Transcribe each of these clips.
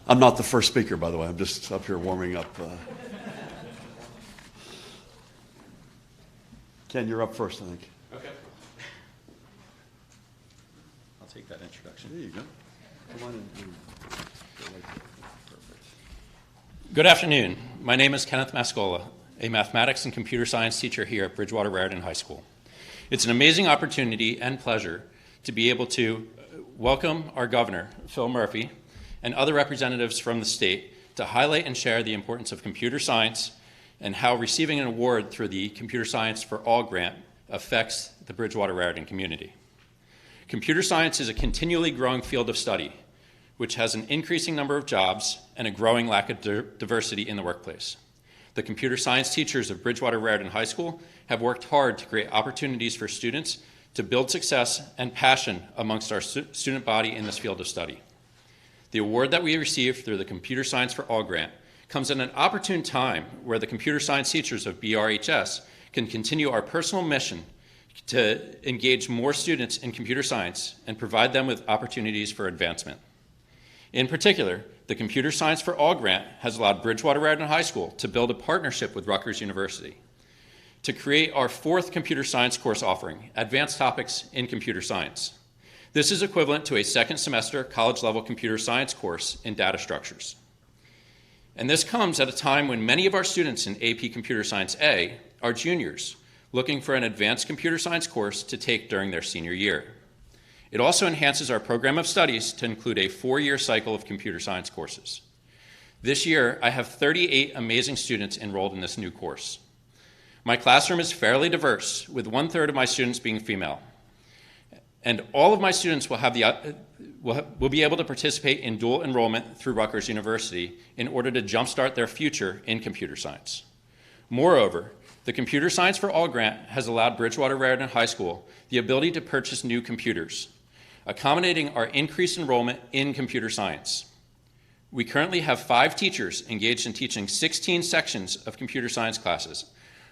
I'm not the first speaker, by the way. I'm just up here warming up. Ken, you're up first, I think. Okay. I'll take that introduction. There you go. Come on in. Perfect. Good afternoon. My name is Kenneth Mascola, a mathematics and computer science teacher here at Bridgewater-Raritan High School. It's an amazing opportunity and pleasure to be able to welcome our governor, Phil Murphy, and other representatives from the state to highlight and share the importance of computer science and how receiving an award through the Computer Science for All grant affects the Bridgewater-Raritan community. Computer science is a continually growing field of study, which has an increasing number of jobs and a growing lack of diversity in the workplace. The computer science teachers of Bridgewater-Raritan High School have worked hard to create opportunities for students to build success and passion amongst our student body in this field of study. The award that we received through the Computer Science for All grant comes at an opportune time where the computer science teachers of BRHS can continue our personal mission to engage more students in computer science and provide them with opportunities for advancement. In particular, the Computer Science for All grant has allowed Bridgewater-Raritan High School to build a partnership with Rutgers University to create our fourth computer science course offering, Advanced Topics in Computer Science. This is equivalent to a second semester college-level computer science course in data structures. And this comes at a time when many of our students in AP Computer Science A are juniors looking for an advanced computer science course to take during their senior year. It also enhances our program of studies to include a 4-year cycle of computer science courses. This year, I have 38 amazing students enrolled in this new course. My classroom is fairly diverse, with 1/3 of my students being female. And all of my students will be able to participate in dual enrollment through Rutgers University in order to jumpstart their future in computer science. Moreover, the Computer Science for All grant has allowed Bridgewater-Raritan High School the ability to purchase new computers, accommodating our increased enrollment in computer science. We currently have 5 teachers engaged in teaching 16 sections of computer science classes.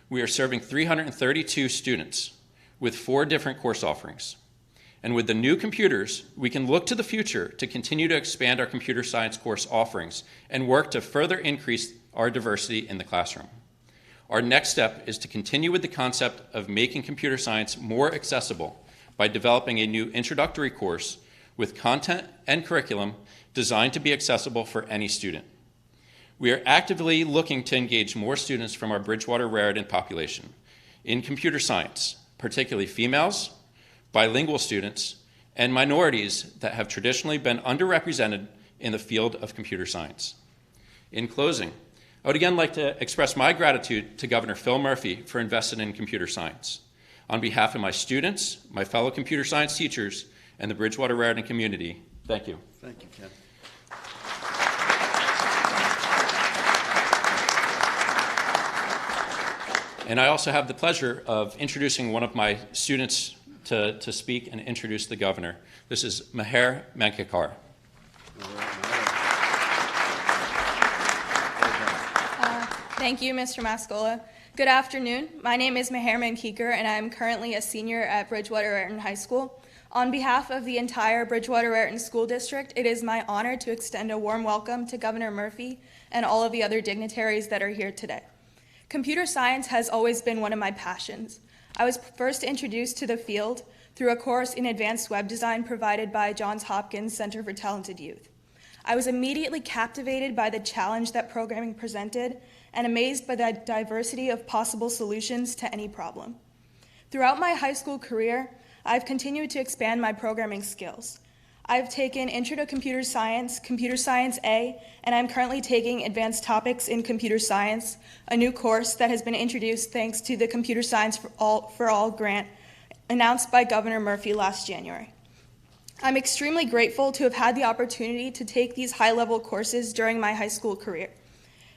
We are serving 332 students with 4 different course offerings. And with the new computers, we can look to the future to continue to expand our computer science course offerings and work to further increase our diversity in the classroom. Our next step is to continue with the concept of making computer science more accessible by developing a new introductory course with content and curriculum designed to be accessible for any student. We are actively looking to engage more students from our Bridgewater-Raritan population in computer science, particularly females, bilingual students, and minorities that have traditionally been underrepresented in the field of computer science. In closing, I would again like to express my gratitude to Governor Phil Murphy for investing in computer science. On behalf of my students, my fellow computer science teachers, and the Bridgewater-Raritan community, thank you. Thank you, Ken. And I also have the pleasure of introducing one of my students to speak and introduce the governor. This is Meher Mankikar. Thank you, Mr. Mascola. Good afternoon. My name is Meher Mankikar, and I am currently a senior at Bridgewater-Raritan High School. On behalf of the entire Bridgewater-Raritan School District, it is my honor to extend a warm welcome to Governor Murphy and all of the other dignitaries that are here today. Computer science has always been one of my passions. I was first introduced to the field through a course in advanced web design provided by Johns Hopkins Center for Talented Youth. I was immediately captivated by the challenge that programming presented and amazed by the diversity of possible solutions to any problem. Throughout my high school career, I've continued to expand my programming skills. I've taken Intro to Computer Science A, and I'm currently taking Advanced Topics in Computer Science, a new course that has been introduced thanks to the Computer Science for All grant announced by Governor Murphy last January. I'm extremely grateful to have had the opportunity to take these high-level courses during my high school career.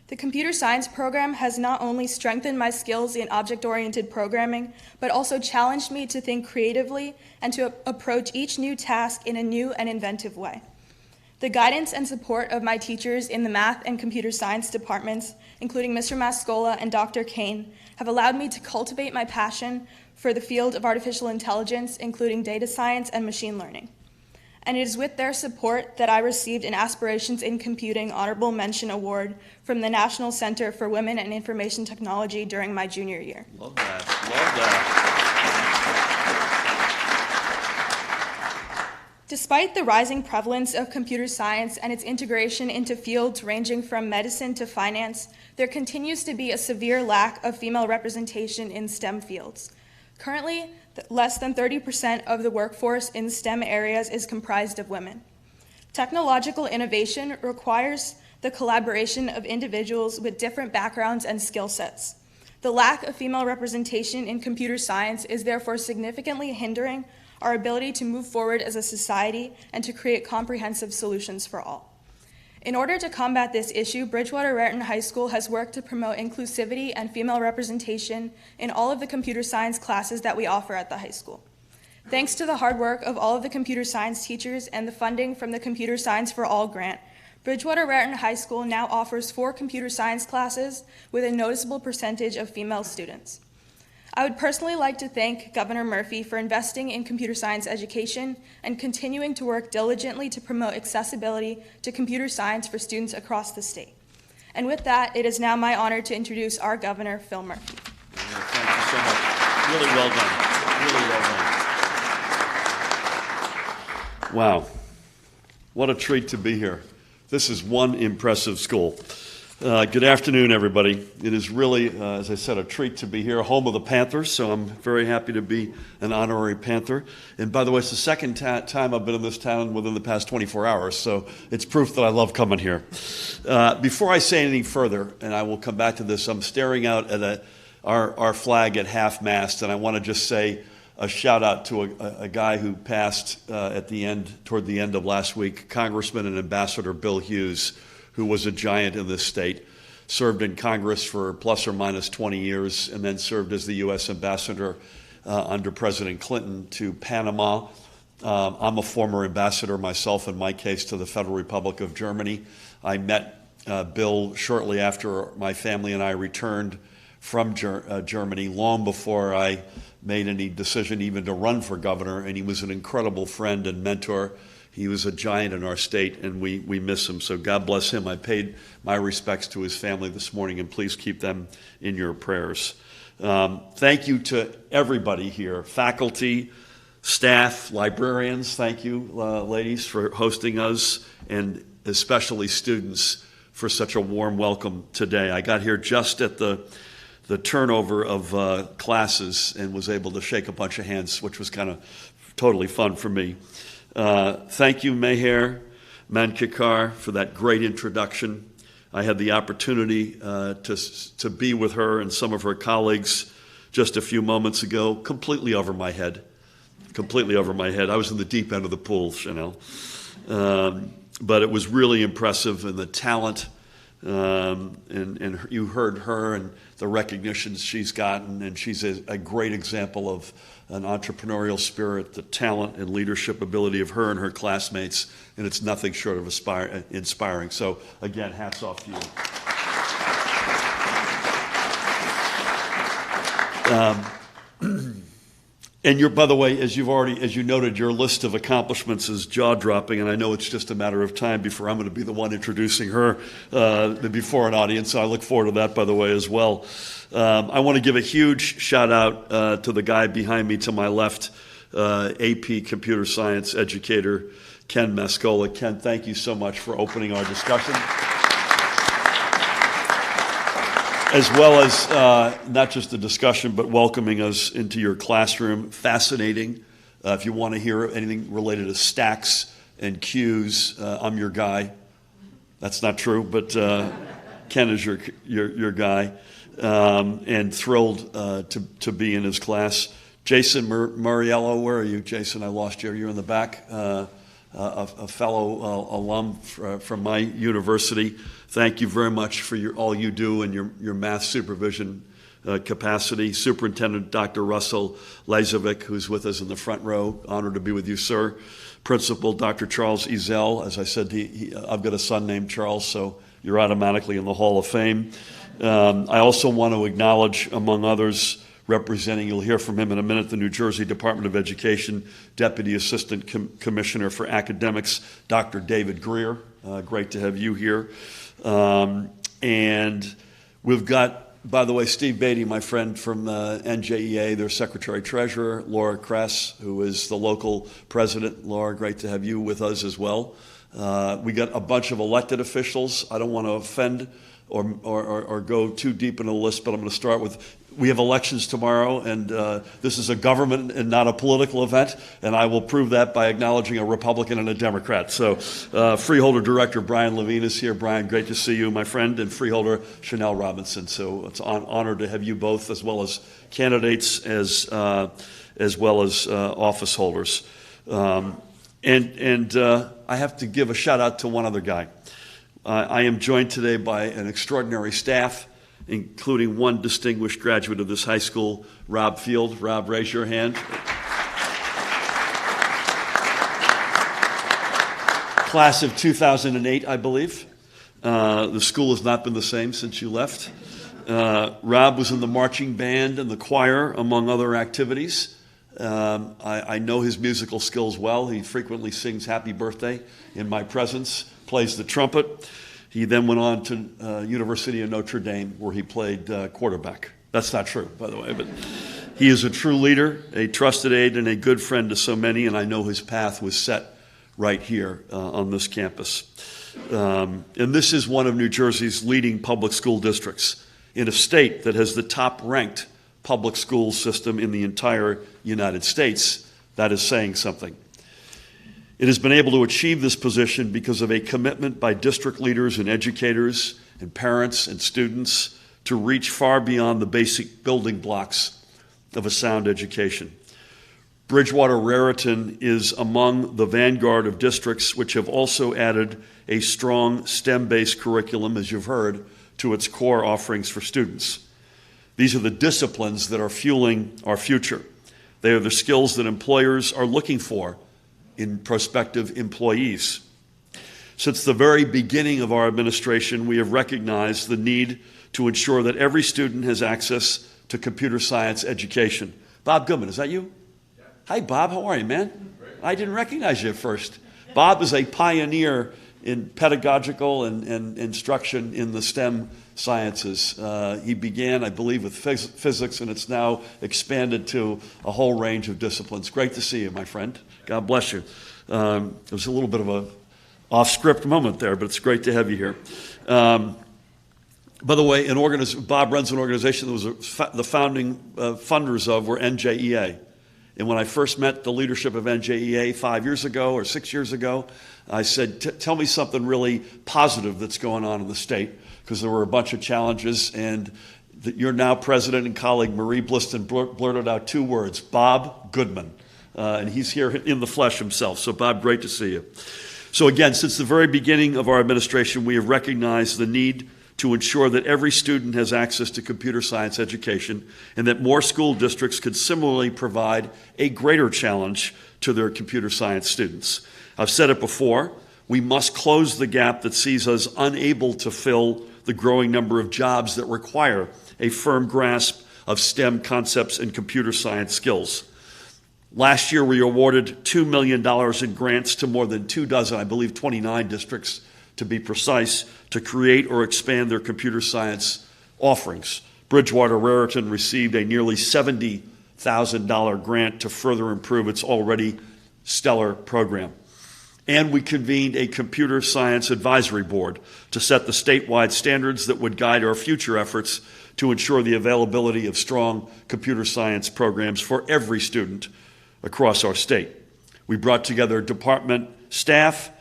The computer science program has not only strengthened my skills in object-oriented programming, but also challenged me to think creatively and to approach each new task in a new and inventive way. The guidance and support of my teachers in the math and computer science departments, including Mr. Mascola and Dr. Kane, have allowed me to cultivate my passion for the field of artificial intelligence, including data science and machine learning. and it is with their support that I received an Aspirations in Computing Honorable Mention Award from the National Center for Women and Information Technology during my junior year. Love that. Love that. Despite the rising prevalence of computer science and its integration into fields ranging from medicine to finance, there continues to be a severe lack of female representation in STEM fields. Currently, less than 30% of the workforce in STEM areas is comprised of women. Technological innovation requires the collaboration of individuals with different backgrounds and skill sets. The lack of female representation in computer science is therefore significantly hindering our ability to move forward as a society and to create comprehensive solutions for all. In order to combat this issue, Bridgewater-Raritan High School has worked to promote inclusivity and female representation in all of the computer science classes that we offer at the high school. Thanks to the hard work of all of the computer science teachers and the funding from the Computer Science for All grant, Bridgewater-Raritan High School now offers 4 computer science classes with a noticeable percentage of female students. I would personally like to thank Governor Murphy for investing in computer science education and continuing to work diligently to promote accessibility to computer science for students across the state. And with that, it is now my honor to introduce our Governor, Phil Murphy. Thank you so much. Really well done. Really well done. Wow. What a treat to be here. This is one impressive school. Good afternoon, everybody. It is really, as I said, a treat to be here, home of the Panthers, so I'm very happy to be an honorary Panther. And by the way, it's the second time I've been in this town within the past 24 hours, so it's proof that I love coming here. Before I say anything further, and I will come back to this, I'm staring out at our flag at half-mast, and I want to just say a shout-out to a guy who passed toward the end of last week, Congressman and Ambassador Bill Hughes, who was a giant in this state, served in Congress for plus or minus 20 years, and then served as the U.S. ambassador under President Clinton to Panama. I'm a former ambassador myself, in my case, to the Federal Republic of Germany. I met Bill shortly after my family and I returned from Germany, long before I made any decision even to run for governor, and he was an incredible friend and mentor. He was a giant in our state, and we miss him. So God bless him. I paid my respects to his family this morning, and please keep them in your prayers. Thank you to everybody here, faculty, staff, librarians. Thank you, ladies, for hosting us, and especially students for such a warm welcome today. I got here just at the turnover of classes and was able to shake a bunch of hands, which was kind of totally fun for me. Thank you, Meher Mankikar, for that great introduction. I had the opportunity to be with her and some of her colleagues just a few moments ago, completely over my head. Completely over my head. I was in the deep end of the pool, Chanel. But it was really impressive, and the talent, and you heard her and the recognitions she's gotten, and she's a great example of an entrepreneurial spirit, the talent and leadership ability of her and her classmates, and it's nothing short of inspiring. So again, hats off to you. And by the way, as you noted, your list of accomplishments is jaw-dropping, and I know it's just a matter of time before I'm going to be the one introducing her before an audience. So I look forward to that, by the way, as well. I want to give a huge shout-out to the guy behind me to my left, AP Computer Science educator, Ken Mascola. Ken, thank you so much for opening our discussion. As well as not just the discussion, but welcoming us into your classroom. Fascinating. If you want to hear anything related to stacks and queues, I'm your guy. That's not true, but Ken is your guy. And thrilled to be in his class. Jason Muriello, where are you, Jason? I lost you. You're in the back. A fellow alum from my university. Thank you very much for all you do in your math supervision capacity. Superintendent Dr. Russell Lazovic, who's with us in the front row. Honored to be with you, sir. Principal Dr. Charles Ezel. As I said, I've got a son named Charles, so you're automatically in the Hall of Fame. I also want to acknowledge, among others, representing, you'll hear from him in a minute, the New Jersey Department of Education Deputy Assistant Commissioner for Academics, Dr. David Greer. Great to have you here. And we've got, by the way, Steve Beatty, my friend from NJEA, their Secretary-Treasurer, Laura Kress, who is the local president. Laura, great to have you with us as well. We got a bunch of elected officials. I don't want to offend or go too deep into the list, but I'm going to start with, we have elections tomorrow, and this is a government and not a political event, and I will prove that by acknowledging a Republican and a Democrat. So Freeholder Director Brian Levine is here. Brian, great to see you, my friend, and Freeholder Chanel Robinson. So it's an honor to have you both, as well as candidates, as well as office holders. And I have to give a shout out to one other guy. I am joined today by an extraordinary staff, including one distinguished graduate of this high school, Rob Field. Rob, raise your hand. Class of 2008, I believe. The school has not been the same since you left. Rob was in the marching band and the choir, among other activities. I know his musical skills well. He frequently sings Happy Birthday in my presence, plays the trumpet. He then went on to University of Notre Dame, where he played quarterback. That's not true, by the way, but he is a true leader, a trusted aide, and a good friend to so many, and I know his path was set right here on this campus. And this is one of New Jersey's leading public school districts in a state that has the top-ranked public school system in the entire United States. That is saying something. It has been able to achieve this position because of a commitment by district leaders and educators and parents and students to reach far beyond the basic building blocks of a sound education. Bridgewater-Raritan is among the vanguard of districts which have also added a strong STEM-based curriculum, as you've heard, to its core offerings for students. These are the disciplines that are fueling our future. They are the skills that employers are looking for in prospective employees. Since the very beginning of our administration, we have recognized the need to ensure that every student has access to computer science education. Bob Goodman, is that you? Yeah. Hi, Bob. How are you, man? Great. I didn't recognize you at first. Bob is a pioneer in pedagogical and instruction in the STEM sciences. He began, I believe, with physics, and it's now expanded to a whole range of disciplines. Great to see you, my friend. God bless you. It was a little bit of a off-script moment there, but it's great to have you here. By the way, Bob runs an organization that was the founding funders of were NJEA. And when I first met the leadership of NJEA 5 years ago or 6 years ago, I said, tell me something really positive that's going on in the state, because there were a bunch of challenges, and your now president and colleague, Marie Bliston, blurted out 2 words, Bob Goodman. And he's here in the flesh himself. So Bob, great to see you. So again, since the very beginning of our administration, we have recognized the need to ensure that every student has access to computer science education, and that more school districts could similarly provide a greater challenge to their computer science students. I've said it before, we must close the gap that sees us unable to fill the growing number of jobs that require a firm grasp of STEM concepts and computer science skills. Last year, we awarded $2 million in grants to more than 24, I believe 29 districts to be precise, to create or expand their computer science offerings. Bridgewater-Raritan received a nearly $70,000 grant to further improve its already stellar program. And we convened a computer science advisory board to set the statewide standards that would guide our future efforts to ensure the availability of strong computer science programs for every student across our state. We brought together department staff,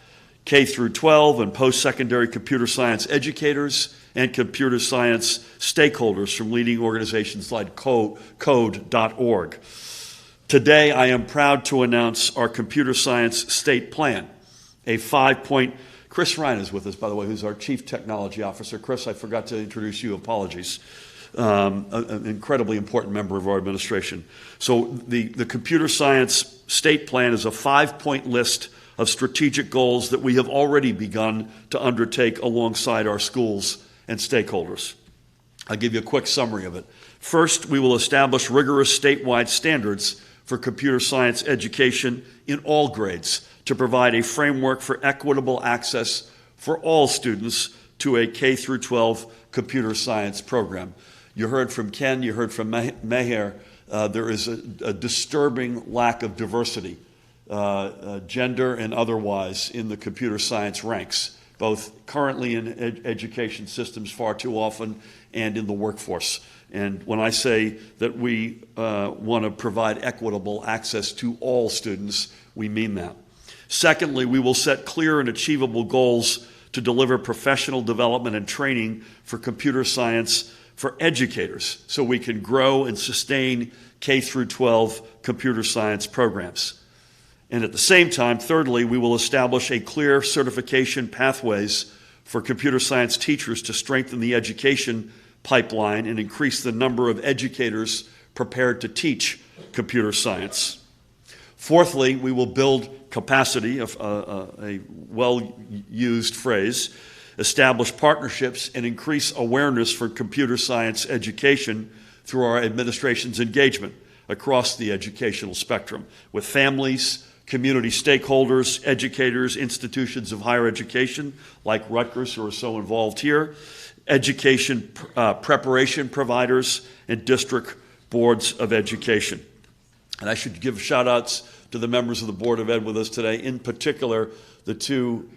K through 12 and post-secondary computer science educators, and computer science stakeholders from leading organizations like code.org. Today, I am proud to announce our computer science state plan, a 5-point. Chris Ryan is with us, by the way, who's our Chief Technology Officer. Chris, I forgot to introduce you. Apologies. An incredibly important member of our administration. So the computer science state plan is a 5-point list of strategic goals that we have already begun to undertake alongside our schools and stakeholders. I'll give you a quick summary of it. First, we will establish rigorous statewide standards for computer science education in all grades to provide a framework for equitable access for all students to a K through 12 computer science program. You heard from Ken, you heard from Meher, there is a disturbing lack of diversity, gender and otherwise, in the computer science ranks, both currently in education systems far too often and in the workforce. And when I say that we want to provide equitable access to all students, we mean that. Secondly, we will set clear and achievable goals to deliver professional development and training for computer science for educators so we can grow and sustain K through 12 computer science programs. And at the same time, thirdly, we will establish a clear certification pathways for computer science teachers to strengthen the education pipeline and increase the number of educators prepared to teach computer science. Fourthly, we will build capacity, a well-used phrase, establish partnerships and increase awareness for computer science education through our administration's engagement across the educational spectrum with families, community stakeholders, educators, institutions of higher education like Rutgers, who are so involved here, education preparation providers, and district boards of education. And I should give shout outs to the members of the Board of Ed with us today, in particular the two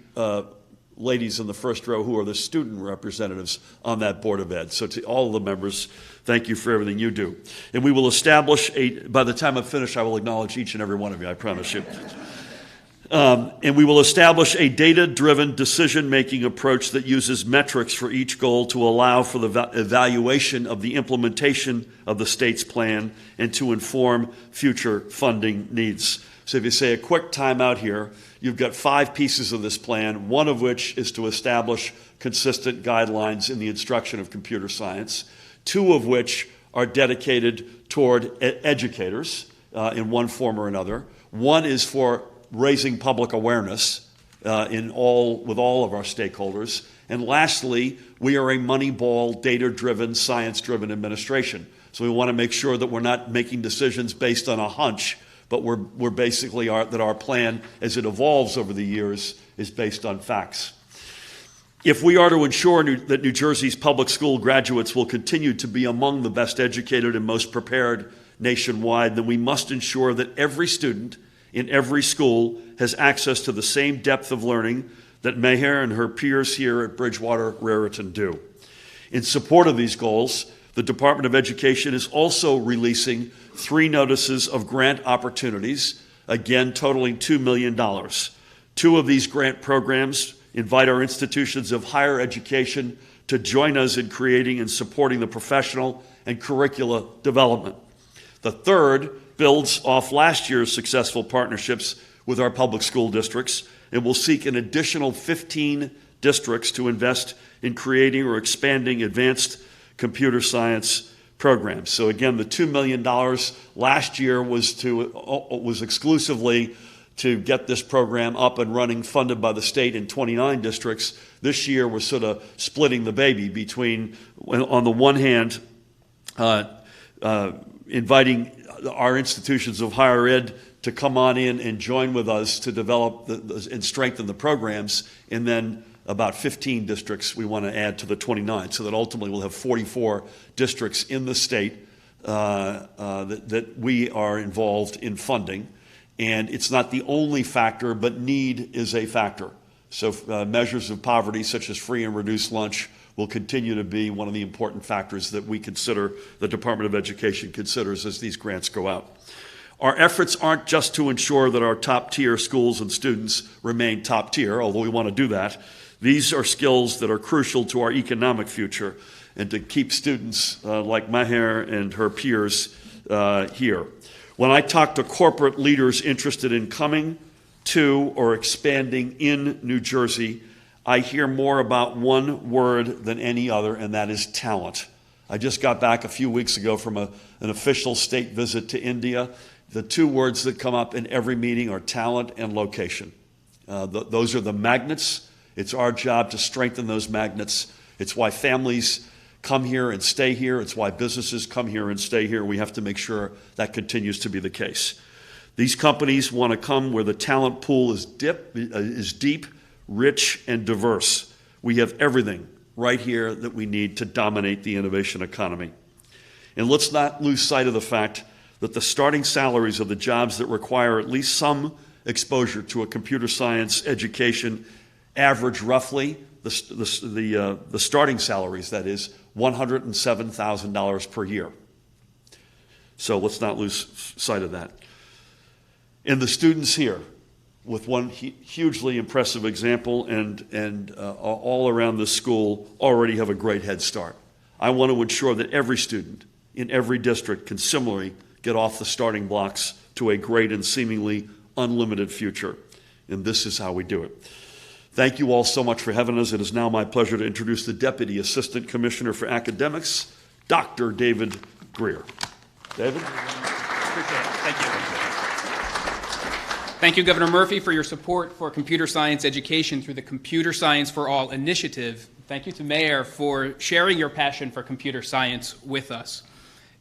ladies in the first row who are the student representatives on that Board of Ed. So to all of the members, thank you for everything you do. And we will establish by the time I'm finished, I will acknowledge each and every one of you, I promise you. And we will establish a data-driven decision-making approach that uses metrics for each goal to allow for the evaluation of the implementation of the state's plan and to inform future funding needs. So if you say a quick timeout here, you've got 5 pieces of this plan, one of which is to establish consistent guidelines in the instruction of computer science, 2 of which are dedicated toward educators in one form or another. 1 is for raising public awareness with all of our stakeholders. And lastly, we are a Moneyball, data-driven, science-driven administration. So we want to make sure that we're not making decisions based on a hunch, but we're basically that our plan, as it evolves over the years, is based on facts. If we are to ensure that New Jersey's public school graduates will continue to be among the best educated and most prepared nationwide, then we must ensure that every student in every school has access to the same depth of learning that Meher and her peers here at Bridgewater-Raritan do. In support of these goals, the Department of Education is also releasing 3 notices of grant opportunities, again totaling $2 million. 2 of these grant programs invite our institutions of higher education to join us in creating and supporting the professional and curricula development. The third builds off last year's successful partnerships with our public school districts and will seek an additional 15 districts to invest in creating or expanding advanced computer science programs. So again, the $2 million last year was exclusively to get this program up and running, funded by the state in 29 districts. This year we're sort of splitting the baby between, on the one hand, inviting our institutions of higher ed to come on in and join with us to develop and strengthen the programs, and then about 15 districts we want to add to the 29, so that ultimately we'll have 44 districts in the state that we are involved in funding. And it's not the only factor, but need is a factor. So measures of poverty such as free and reduced lunch will continue to be one of the important factors that we consider, the Department of Education considers as these grants go out. Our efforts aren't just to ensure that our top-tier schools and students remain top-tier, although we want to do that. These are skills that are crucial to our economic future and to keep students like Meher and her peers here. When I talk to corporate leaders interested in coming to or expanding in New Jersey, I hear more about one word than any other, and that is talent. I just got back a few weeks ago from an official state visit to India. The 2 words that come up in every meeting are talent and location. Those are the magnets. It's our job to strengthen those magnets. It's why families come here and stay here. It's why businesses come here and stay here. We have to make sure that continues to be the case. These companies want to come where the talent pool is deep, rich, and diverse. We have everything right here that we need to dominate the innovation economy. And let's not lose sight of the fact that the starting salaries of the jobs that require at least some exposure to a computer science education average roughly, the starting salaries, that is, $107,000 per year. So let's not lose sight of that. And the students here, with one hugely impressive example and all around the school, already have a great head start. I want to ensure that every student in every district can similarly get off the starting blocks to a great and seemingly unlimited future. And this is how we do it. Thank you all so much for having us. It is now my pleasure to introduce the Deputy Assistant Commissioner for Academics, Dr. David Greer. David? Appreciate it. Thank you. Thank you, Governor Murphy, for your support for computer science education through the Computer Science for All initiative. Thank you to Mayor for sharing your passion for computer science with us.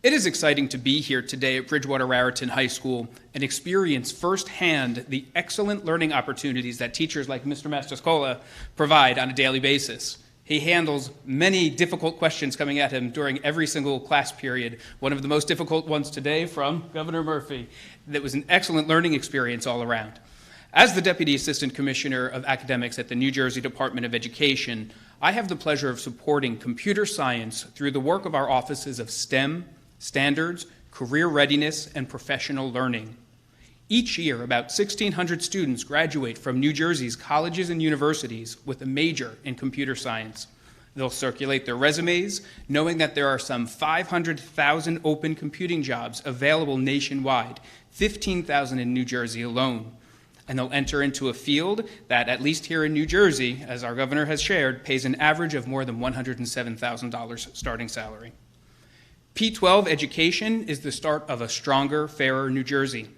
It is exciting to be here today at Bridgewater-Raritan High School and experience firsthand the excellent learning opportunities that teachers like Mr. Mascola provide on a daily basis. He handles many difficult questions coming at him during every single class period. One of the most difficult ones today from Governor Murphy. That was an excellent learning experience all around. As the Deputy Assistant Commissioner of Academics at the New Jersey Department of Education, I have the pleasure of supporting computer science through the work of our offices of STEM, standards, career readiness, and professional learning. Each year, about 1,600 students graduate from New Jersey's colleges and universities with a major in computer science. They'll circulate their resumes, knowing that there are some 500,000 open computing jobs available nationwide, 15,000 in New Jersey alone. And they'll enter into a field that, at least here in New Jersey, as our governor has shared, pays an average of more than $107,000 starting salary. P12 education is the start of a stronger, fairer New Jersey.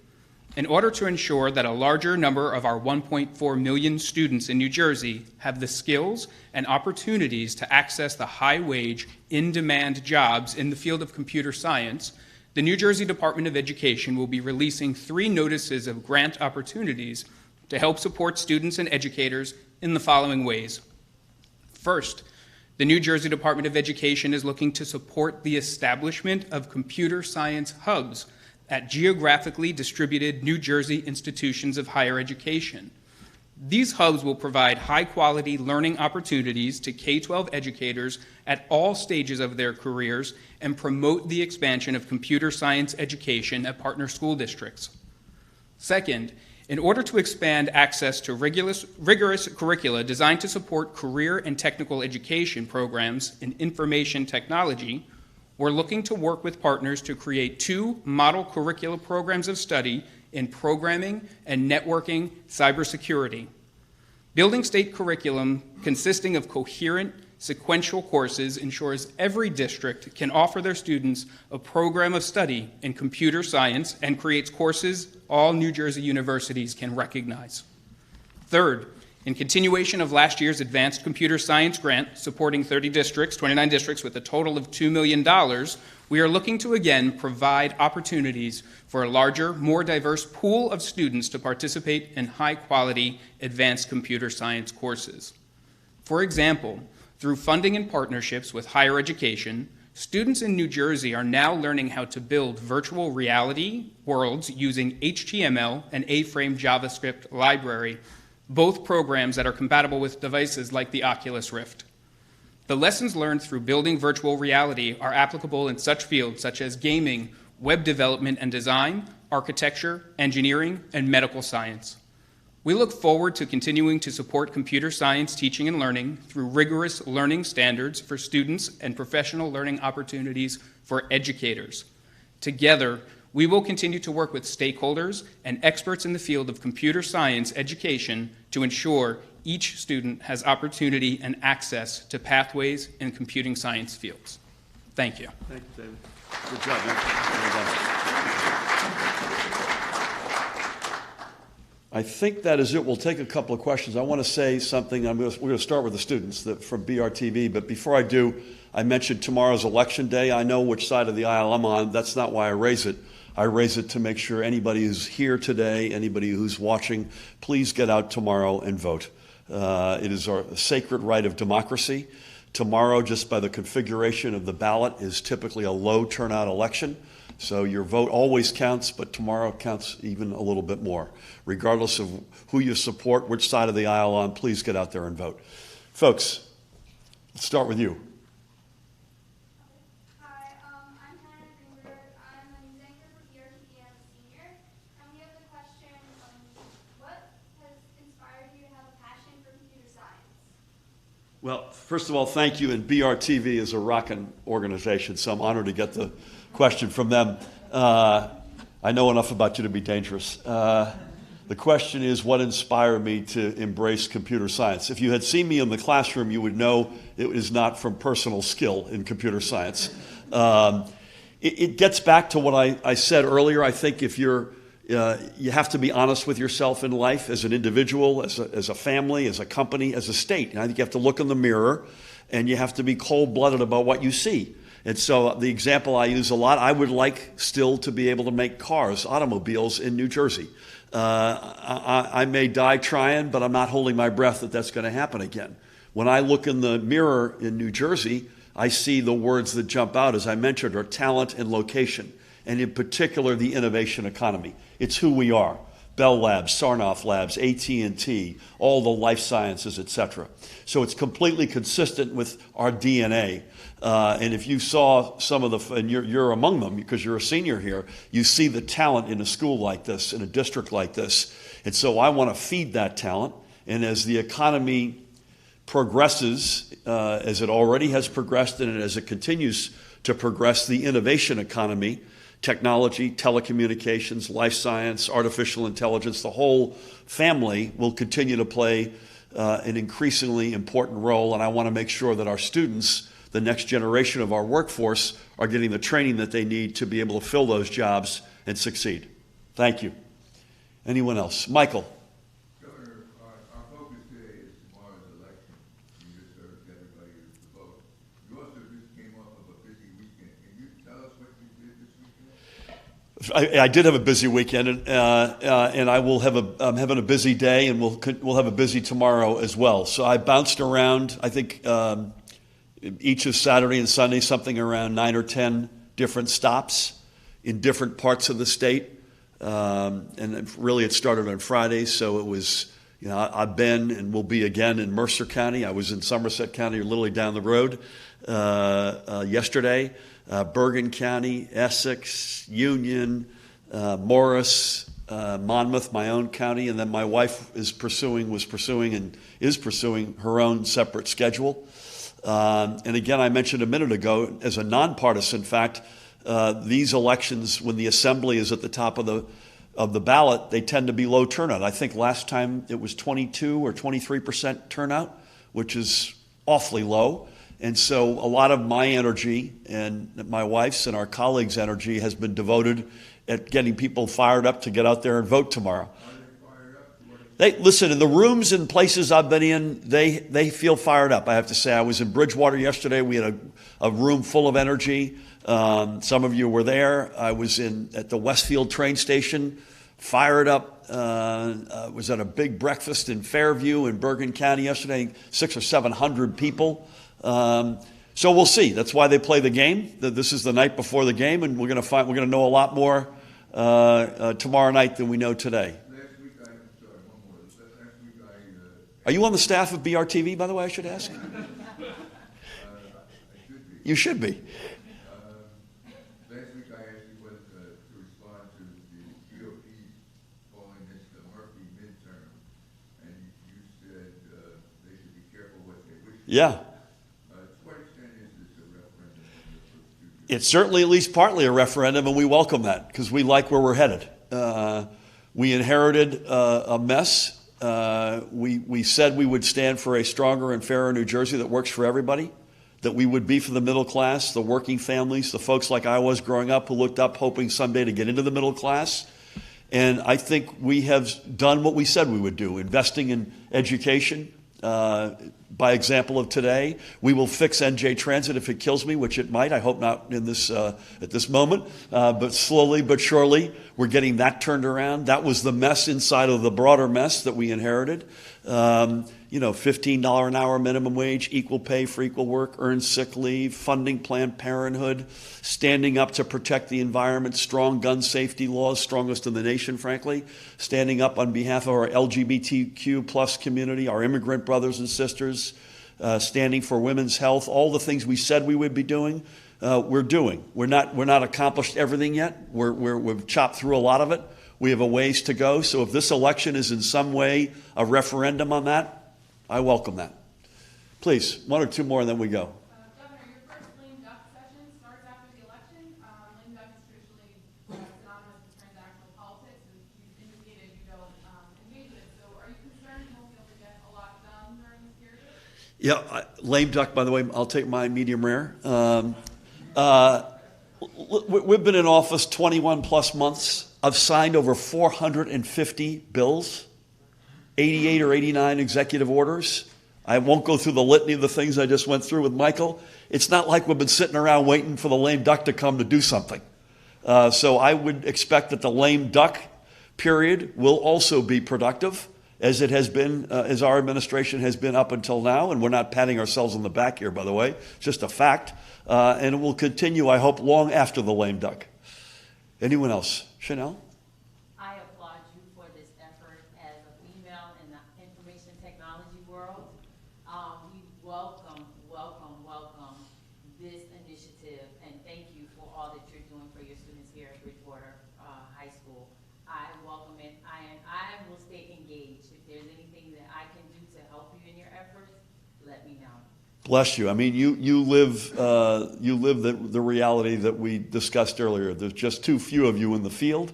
In order to ensure that a larger number of our 1.4 million students in New Jersey have the skills and opportunities to access the high-wage, in-demand jobs in the field of computer science, the New Jersey Department of Education will be releasing 3 notices of grant opportunities to help support students and educators in the following ways. First, the New Jersey Department of Education is looking to support the establishment of computer science hubs at geographically distributed New Jersey institutions of higher education. These hubs will provide high-quality learning opportunities to K-12 educators at all stages of their careers and promote the expansion of computer science education at partner school districts. Second, in order to expand access to rigorous curricula designed to support career and technical education programs in information technology, we're looking to work with partners to create 2 model curricula programs of study in programming and networking cybersecurity. Building state curriculum consisting of coherent, sequential courses ensures every district can offer their students a program of study in computer science and creates courses all New Jersey universities can recognize. Third, in continuation of last year's Advanced Computer Science Grant supporting 29 districts with a total of $2 million, we are looking to again provide opportunities for a larger, more diverse pool of students to participate in high-quality advanced computer science courses. For example, through funding and partnerships with higher education, students in New Jersey are now learning how to build virtual reality worlds using HTML and A-frame JavaScript library, both programs that are compatible with devices like the Oculus Rift. The lessons learned through building virtual reality are applicable in such fields such as gaming, web development and design, architecture, engineering, and medical science. We look forward to continuing to support computer science teaching and learning through rigorous learning standards for students and professional learning opportunities for educators. Together, we will continue to work with stakeholders and experts in the field of computer science education to ensure each student has opportunity and access to pathways in computing science fields. Thank you. Thank you, David. Good job, man. Well done. I think that is it. We'll take a couple of questions. I want to say something. We're going to start with the students from BRTV, but before I do, I mentioned tomorrow's election day. I know which side of the aisle I'm on. That's not why I raise it. I raise it to make sure anybody who's here today, anybody who's watching, please get out tomorrow and vote. It is our sacred right of democracy. Tomorrow, just by the configuration of the ballot, is typically a low turnout election. So your vote always counts, but tomorrow counts even a little bit more. Regardless of who you support, which side of the aisle on, please get out there and vote. Folks, let's start with you. Hi, I'm Hannah Greenberg. I'm a news anchor for BRTV and I'm a senior. And we have the question, what has inspired you to have a passion for computer science? Well, first of all, thank you. And BRTV is a rockin' organization, so I'm honored to get the question from them. I know enough about you to be dangerous. The question is, what inspired me to embrace computer science? If you had seen me in the classroom, you would know it is not from personal skill in computer science. It gets back to what I said earlier. I think if you have to be honest with yourself in life as an individual, as a family, as a company, as a state. And I think you have to look in the mirror and you have to be cold-blooded about what you see. And so the example I use a lot, I would like still to be able to make cars, automobiles in New Jersey. I may die trying, but I'm not holding my breath that that's going to happen again. When I look in the mirror in New Jersey, I see the words that jump out, as I mentioned, are talent and location, and in particular, the innovation economy. It's who we are. Bell Labs, Sarnoff Labs, AT&T, all the life sciences, et cetera. So it's completely consistent with our DNA. And if you saw some of the, and you're among them because you're a senior here, you see the talent in a school like this, in a district like this. And so I want to feed that talent. And as the economy progresses, as it already has progressed and as it continues to progress, the innovation economy, technology, telecommunications, life science, artificial intelligence, the whole family will continue to play an increasingly important role. And I want to make sure that our students, the next generation of our workforce, are getting the training that they need to be able to fill those jobs and succeed. Thank you. Anyone else? Michael. Governor, our focus today is tomorrow's election. You just urged everybody to vote. You also just came off of a busy weekend. Can you tell us what you did this weekend? I did have a busy weekend, and I will have I'm having a busy day, and we'll have a busy tomorrow as well. So I bounced around. I think each of Saturday and Sunday, something around 9 or 10 different stops in different parts of the state. And really, it started on Friday, so it was, I've been and will be again in Mercer County. I was in Somerset County, literally down the road yesterday. Bergen County, Essex, Union, Morris, Monmouth, my own county, and then my wife was pursuing and is pursuing her own separate schedule. And again, I mentioned a minute ago, as a nonpartisan fact, these elections, when the assembly is at the top of the ballot, they tend to be low turnout. I think last time it was 22 or 23% turnout, which is awfully low. And so a lot of my energy and my wife's and our colleagues' energy has been devoted at getting people fired up to get out there and vote tomorrow. Listen, in the rooms and places I've been in, they feel fired up, I have to say. I was in Bridgewater yesterday. We had a room full of energy. Some of you were there. I was at the Westfield train station, fired up. Was at a big breakfast in Fairview in Bergen County yesterday, 600 or 700 people. So we'll see. That's why they play the game. This is the night before the game, and we're going to know a lot more tomorrow night than we know today. Are you on the staff of BRTV, by the way, I should ask? You should be. Last week I asked you what to respond to the GOP calling this the Murphy midterm, and you said they should be careful what they wish for. Yeah. To what extent is this a referendum on your first 2 years? It's certainly at least partly a referendum, and we welcome that because we like where we're headed. We inherited a mess. We said we would stand for a stronger and fairer New Jersey that works for everybody, that we would be for the middle class, the working families, the folks like I was growing up who looked up hoping someday to get into the middle class. And I think we have done what we said we would do, investing in education. By example of today, we will fix NJ Transit if it kills me, which it might. I hope not in this at this moment. But slowly but surely, we're getting that turned around. That was the mess inside of the broader mess that we inherited. $15 an hour minimum wage, equal pay for equal work, earned sick leave, funding Planned Parenthood, standing up to protect the environment, strong gun safety laws, strongest in the nation, frankly, standing up on behalf of our LGBTQ plus community, our immigrant brothers and sisters, standing for women's health, all the things we said we would be doing, we're doing. We're not accomplished everything yet. We've chopped through a lot of it. We have a ways to go. So if this election is in some way a referendum on that, I welcome that. Please, one or two more and then we go. Governor, your first lame duck session starts after the election. Lame duck is traditionally synonymous with transactional politics, and you've indicated you don't engage with it. So are you concerned you won't be able to get a lot done during this period? Yeah, lame duck, by the way, I'll take my medium rare. We've been in office 21 plus months. I've signed over 450 bills, 88 or 89 executive orders. I won't go through the litany of the things I just went through with Michael. It's not like we've been sitting around waiting for the lame duck to come to do something. So I would expect that the lame duck period will also be productive, as it has been, as our administration has been up until now. And we're not patting ourselves on the back here, by the way. It's just a fact. And it will continue, I hope, long after the lame duck. Anyone else? Chanel? I applaud you for this effort as a female in the information technology world. We welcome this initiative, and thank you for all that you're doing for your students here at Bridgewater High School. I welcome it. I will stay engaged. If there's anything that I can do to help you in your efforts, let me know. Bless you. I mean, you live the reality that we discussed earlier. There's just too few of you in the field,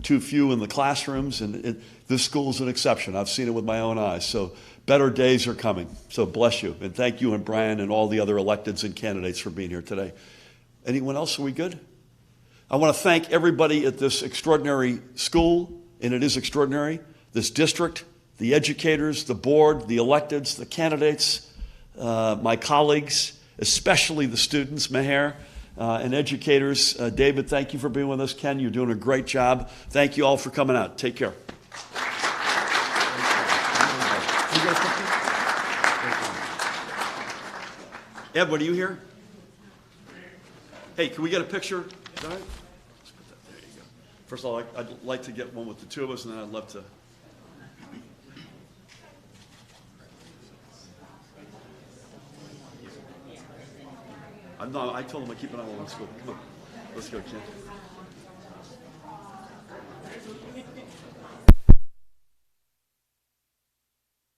too few in the classrooms, and this school is an exception. I've seen it with my own eyes. So better days are coming. So bless you. And thank you and Brian and all the other electeds and candidates for being here today. Anyone else? Are we good? I want to thank everybody at this extraordinary school, and it is extraordinary, this district, the educators, the board, the electeds, the candidates, my colleagues, especially the students, Meher, and educators. David, thank you for being with us. Ken, you're doing a great job. Thank you all for coming out. Take care. Edward, are you here? Hey, can we get a picture? Is that right? Let's put that there. You go. First of all, I'd like to get one with the two of us, and then I'd love to. I told him I keep an eye on school. Come on. Let's go, Ken.